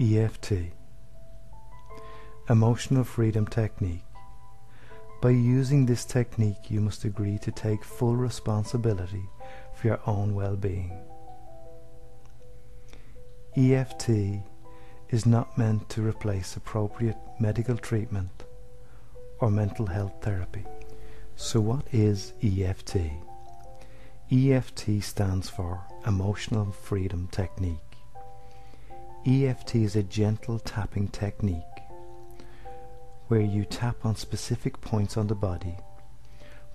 EFT, Emotional Freedom Technique. By using this technique, you must agree to take full responsibility for your own well-being. EFT is not meant to replace appropriate medical treatment or mental health therapy. So what is EFT? EFT stands for Emotional Freedom Technique. EFT is a gentle tapping technique where you tap on specific points on the body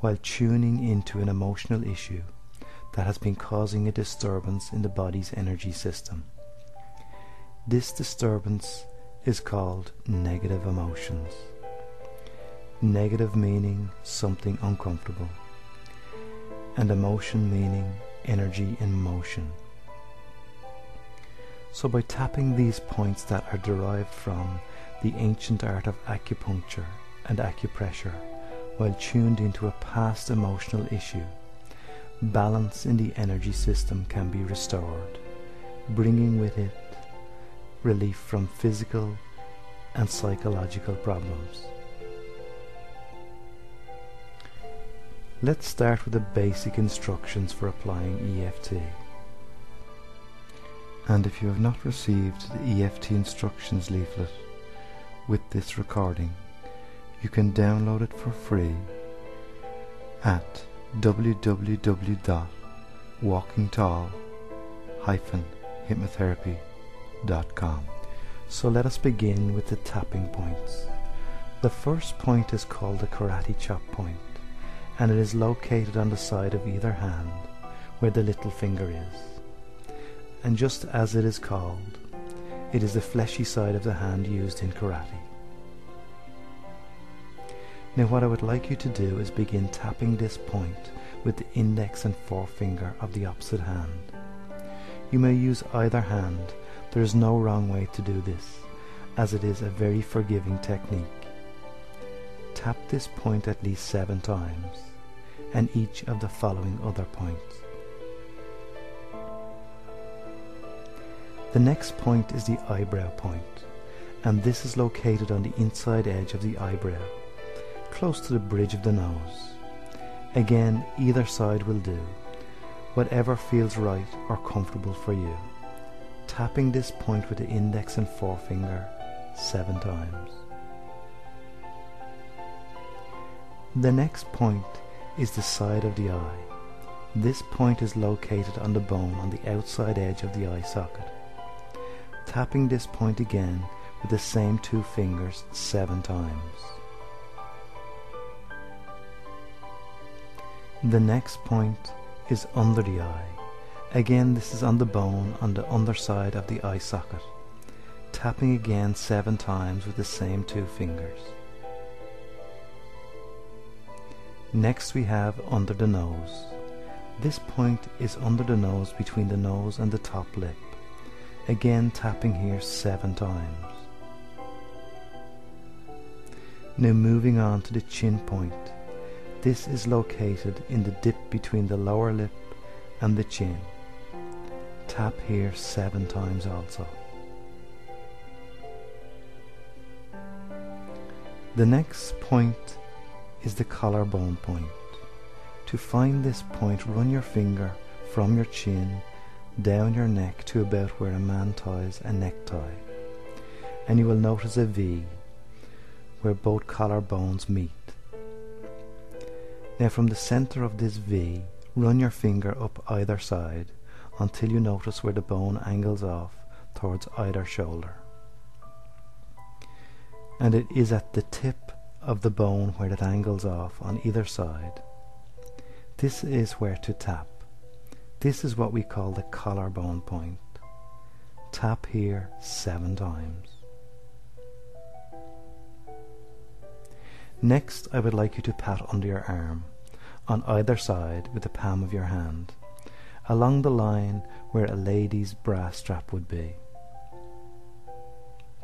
while tuning into an emotional issue that has been causing a disturbance in the body's energy system. This disturbance is called negative emotions. Negative meaning something uncomfortable, and emotion meaning energy in motion. So by tapping these points that are derived from the ancient art of acupuncture and acupressure while tuned into a past emotional issue, balance in the energy system can be restored, bringing with it relief from physical and psychological problems. Let's start with the basic instructions for applying EFT. And if you have not received the EFT instructions leaflet with this recording, you can download it for free at www.walkingtall-hypnotherapy.com. So let us begin with the tapping points. The first point is called the karate chop point, and it is located on the side of either hand where the little finger is. And just as it is called, it is the fleshy side of the hand used in karate. Now what I would like you to do is begin tapping this point with the index and forefinger of the opposite hand. You may use either hand. There is no wrong way to do this, as it is a very forgiving technique. Tap this point at least 7 times, and each of the following other points. The next point is the eyebrow point, and this is located on the inside edge of the eyebrow, close to the bridge of the nose. Again, either side will do, whatever feels right or comfortable for you. Tapping this point with the index and forefinger 7 times. The next point is the side of the eye. This point is located on the bone on the outside edge of the eye socket. Tapping this point again with the same 2 fingers 7 times. The next point is under the eye. Again, this is on the bone on the underside of the eye socket. Tapping again 7 times with the same 2 fingers. Next we have under the nose. This point is under the nose between the nose and the top lip. Again, tapping here 7 times. Now moving on to the chin point. This is located in the dip between the lower lip and the chin. Tap here 7 times also. The next point is the collarbone point. To find this point, run your finger from your chin down your neck to about where a man ties a necktie, and you will notice a V where both collarbones meet. Now from the center of this V, run your finger up either side until you notice where the bone angles off towards either shoulder. And it is at the tip of the bone where it angles off on either side. This is where to tap. This is what we call the collarbone point. Tap here 7 times. Next, I would like you to pat under your arm, on either side with the palm of your hand, along the line where a lady's bra strap would be.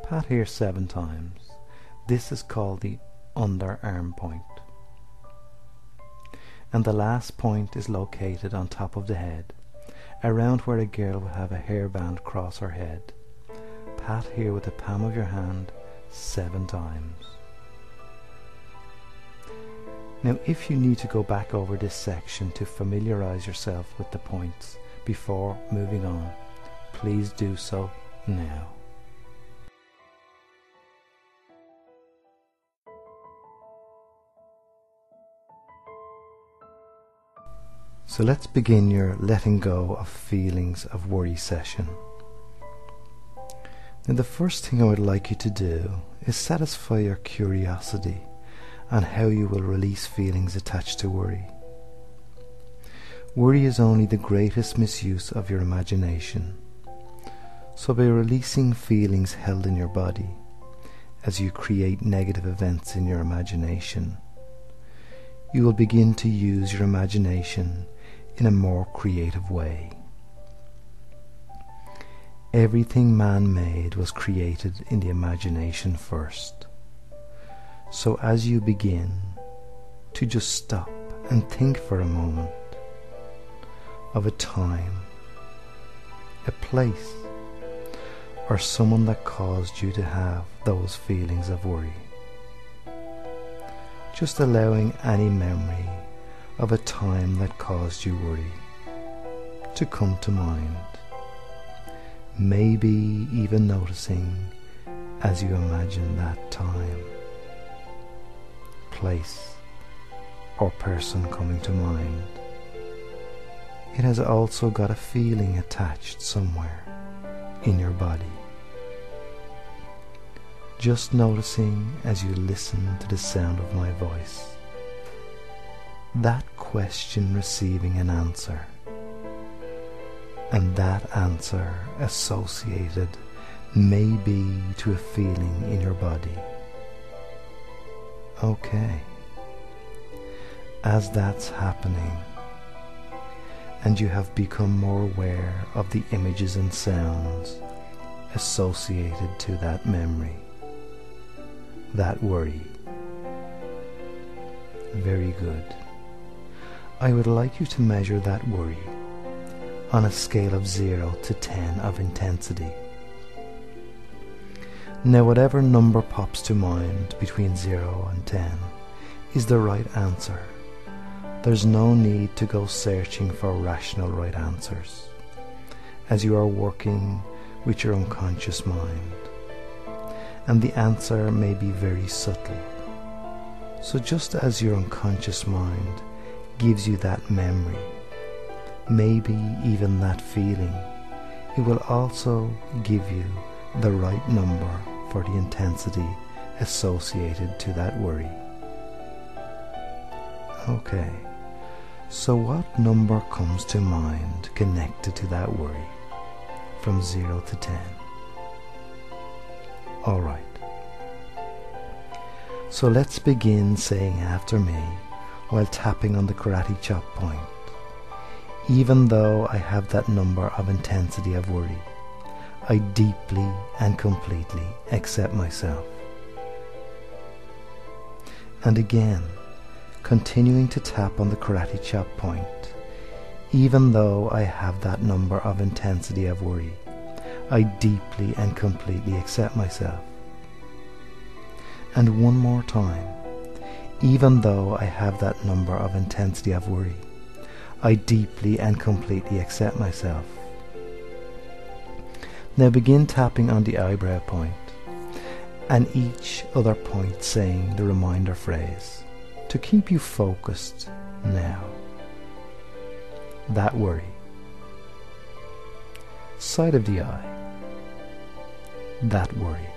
Pat here 7 times. This is called the underarm point. And the last point is located on top of the head, around where a girl would have a hairband cross her head. pat here with the palm of your hand 7 times. Now, if you need to go back over this section to familiarize yourself with the points before moving on, please do so now. So let's begin your letting go of feelings of worry session. Now, the first thing I would like you to do is satisfy your curiosity on how you will release feelings attached to worry. Worry is only the greatest misuse of your imagination. So by releasing feelings held in your body as you create negative events in your imagination, you will begin to use your imagination in a more creative way. Everything man-made was created in the imagination first. So as you begin to just stop and think for a moment of a time, a place, or someone that caused you to have those feelings of worry, just allowing any memory of a time that caused you worry to come to mind, maybe even noticing as you imagine that time, place, or person coming to mind. It has also got a feeling attached somewhere in your body. Just noticing as you listen to the sound of my voice, that question receiving an answer, and that answer associated maybe to a feeling in your body. Okay, as that's happening and you have become more aware of the images and sounds associated to that memory, that worry, very good. I would like you to measure that worry on a scale of 0 to 10 of intensity. Now, whatever number pops to mind between 0 and 10 is the right answer. There's no need to go searching for rational right answers, as you are working with your unconscious mind, and the answer may be very subtle. So just as your unconscious mind gives you that memory, maybe even that feeling, it will also give you the right number for the intensity associated to that worry. Okay, so what number comes to mind connected to that worry from 0 to 10? Alright, so let's begin saying after me while tapping on the karate chop point. Even though I have that number of intensity of worry, I deeply and completely accept myself. And again, continuing to tap on the karate chop point, even though I have that number of intensity of worry, I deeply and completely accept myself. And one more time, even though I have that number of intensity of worry, I deeply and completely accept myself. Now begin tapping on the eyebrow point, and each other point saying the reminder phrase to keep you focused now. That worry. Side of the eye. That worry.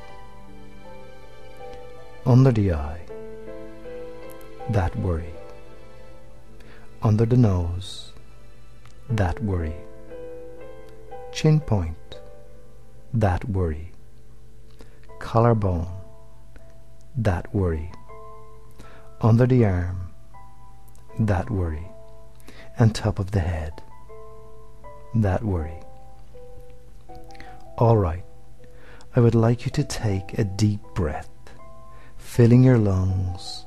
Under the eye. That worry. Under the nose. That worry. Chin point. That worry. Collarbone. That worry. Under the arm. That worry. And top of the head. That worry. Alright, I would like you to take a deep breath, filling your lungs,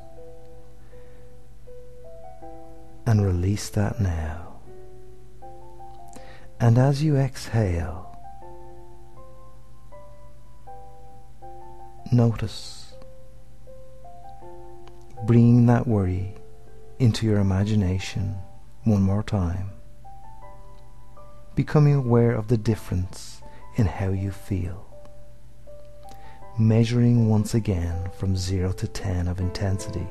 and release that now. And as you exhale, notice, bringing that worry into your imagination one more time, becoming aware of the difference in how you feel, measuring once again from 0 to 10 of intensity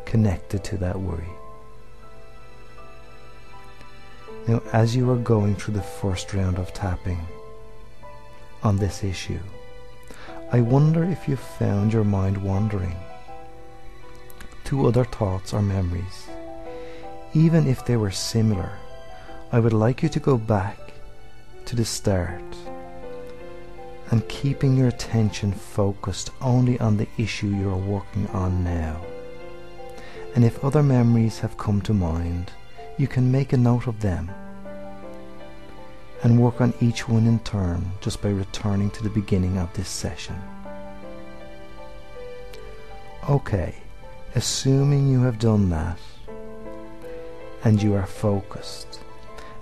connected to that worry. Now, as you are going through the first round of tapping on this issue, I wonder if you found your mind wandering to other thoughts or memories. Even if they were similar, I would like you to go back to the start and keeping your attention focused only on the issue you are working on now. And if other memories have come to mind, you can make a note of them and work on each one in turn just by returning to the beginning of this session. Okay, assuming you have done that and you are focused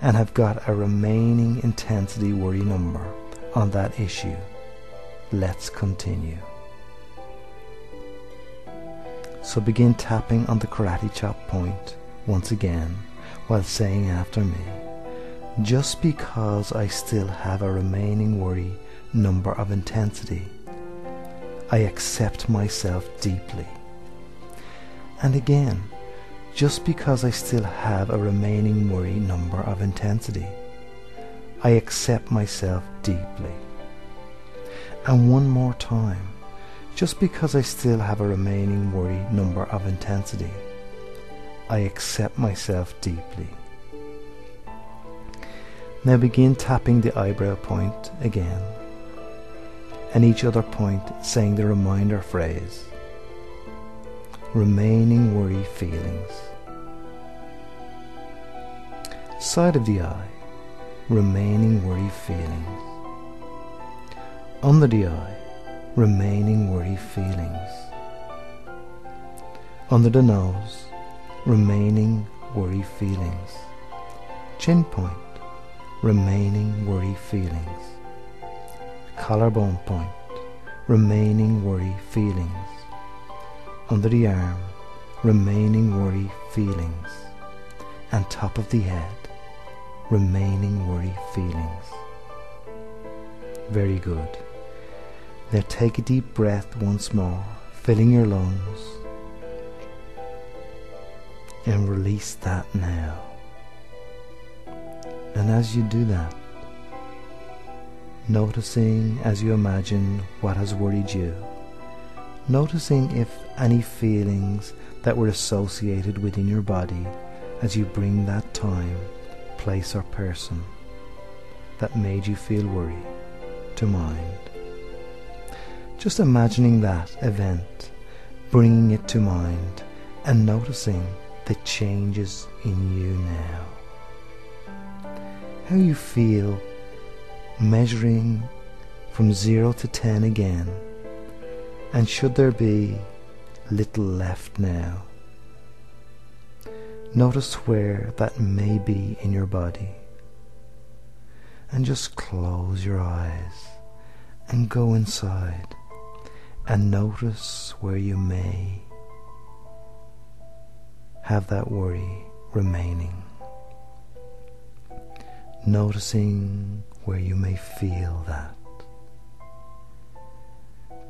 and have got a remaining intensity worry number on that issue, let's continue. So begin tapping on the karate chop point once again while saying after me, just because I still have a remaining worry number of intensity, I accept myself deeply. And again, just because I still have a remaining worry number of intensity, I accept myself deeply. And one more time, just because I still have a remaining worry number of intensity, I accept myself deeply. Now begin tapping the eyebrow point again, and each other point saying the reminder phrase, remaining worry feelings. Side of the eye, remaining worry feelings. Under the eye, remaining worry feelings. Under the nose, remaining worry feelings. Chin point, remaining worry feelings. Collarbone point, remaining worry feelings. Under the arm, remaining worry feelings. And top of the head, remaining worry feelings. Very good. Now take a deep breath once more, filling your lungs, and release that now. And as you do that, noticing as you imagine what has worried you, noticing if any feelings that were associated within your body as you bring that time, place or person that made you feel worry to mind. Just imagining that event, bringing it to mind and noticing the changes in you now. How you feel, measuring from 0 to 10 again, and should there be little left now, notice where that may be in your body, and just close your eyes and go inside and notice where you may have that worry remaining. Noticing where you may feel that.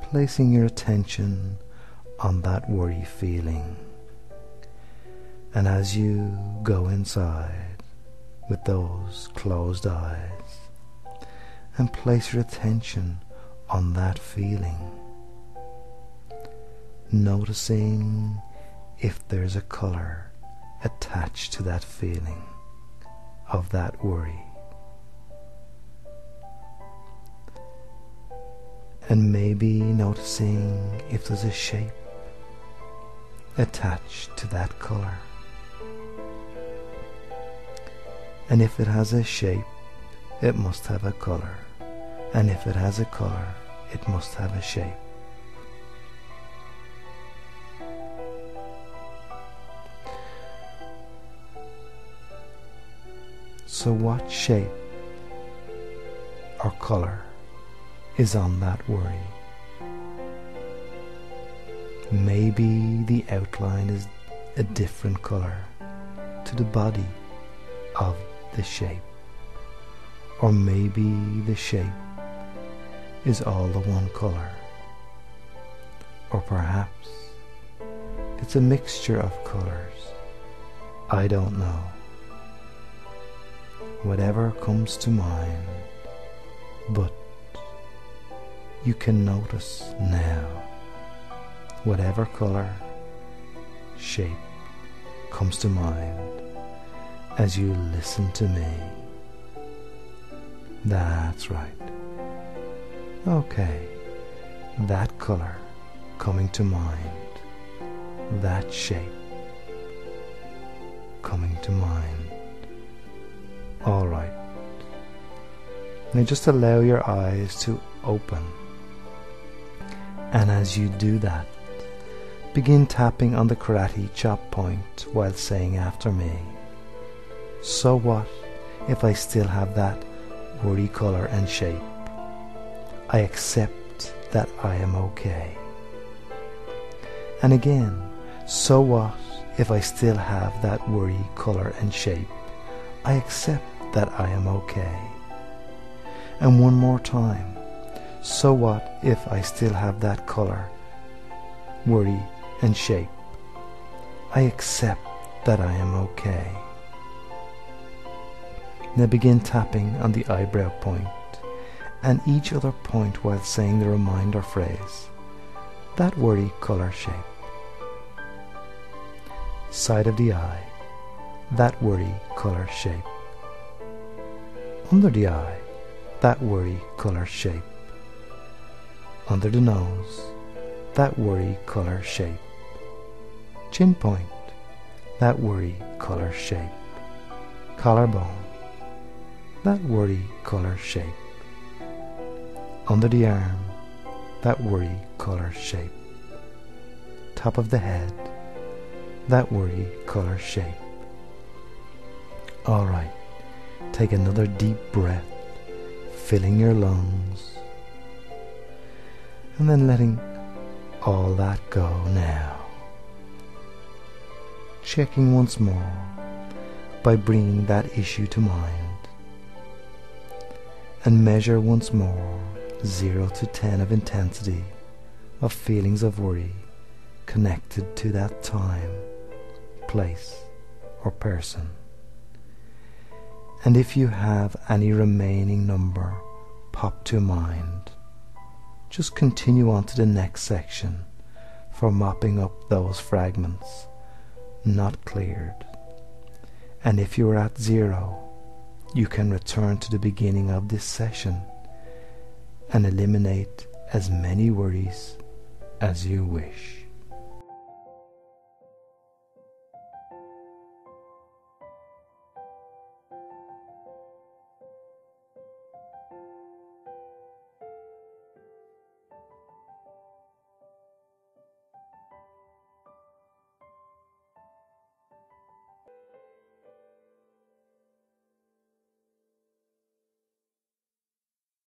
Placing your attention on that worry feeling. And as you go inside with those closed eyes and place your attention on that feeling, noticing if there's a color attached to that feeling of that worry, and maybe noticing if there's a shape attached to that color, and if it has a shape, it must have a color, and if it has a color, it must have a shape. So what shape or color is on that worry? Maybe the outline is a different color to the body of the shape, or maybe the shape is all the one color, or perhaps it's a mixture of colors. I don't know. Whatever comes to mind, but you can notice now whatever color, shape comes to mind as you listen to me. That's right. Okay, that color coming to mind, that shape coming to mind. All right. Now just allow your eyes to open, and as you do that, begin tapping on the karate chop point while saying after me, so what if I still have that worry color and shape? I accept that I am okay. And again, so what if I still have that worry color and shape? I accept that I am okay. And one more time, so what if I still have that color, worry and shape? I accept that I am okay. Now begin tapping on the eyebrow point and each other point while saying the reminder phrase, that worry color shape. Side of the eye, that worry color shape. Under the eye, that worry color shape. Under the nose, that worry color shape. Chin point, that worry color shape. Collarbone, that worry color shape. Under the arm, that worry color shape. Top of the head, that worry color shape. Alright, take another deep breath, filling your lungs, and then letting all that go now. Checking once more by bringing that issue to mind, and measure once more 0 to 10 of intensity of feelings of worry connected to that time, place, or person. And if you have any remaining number pop to mind, just continue on to the next section for mopping up those fragments not cleared. And if you are at 0, you can return to the beginning of this session and eliminate as many worries as you wish.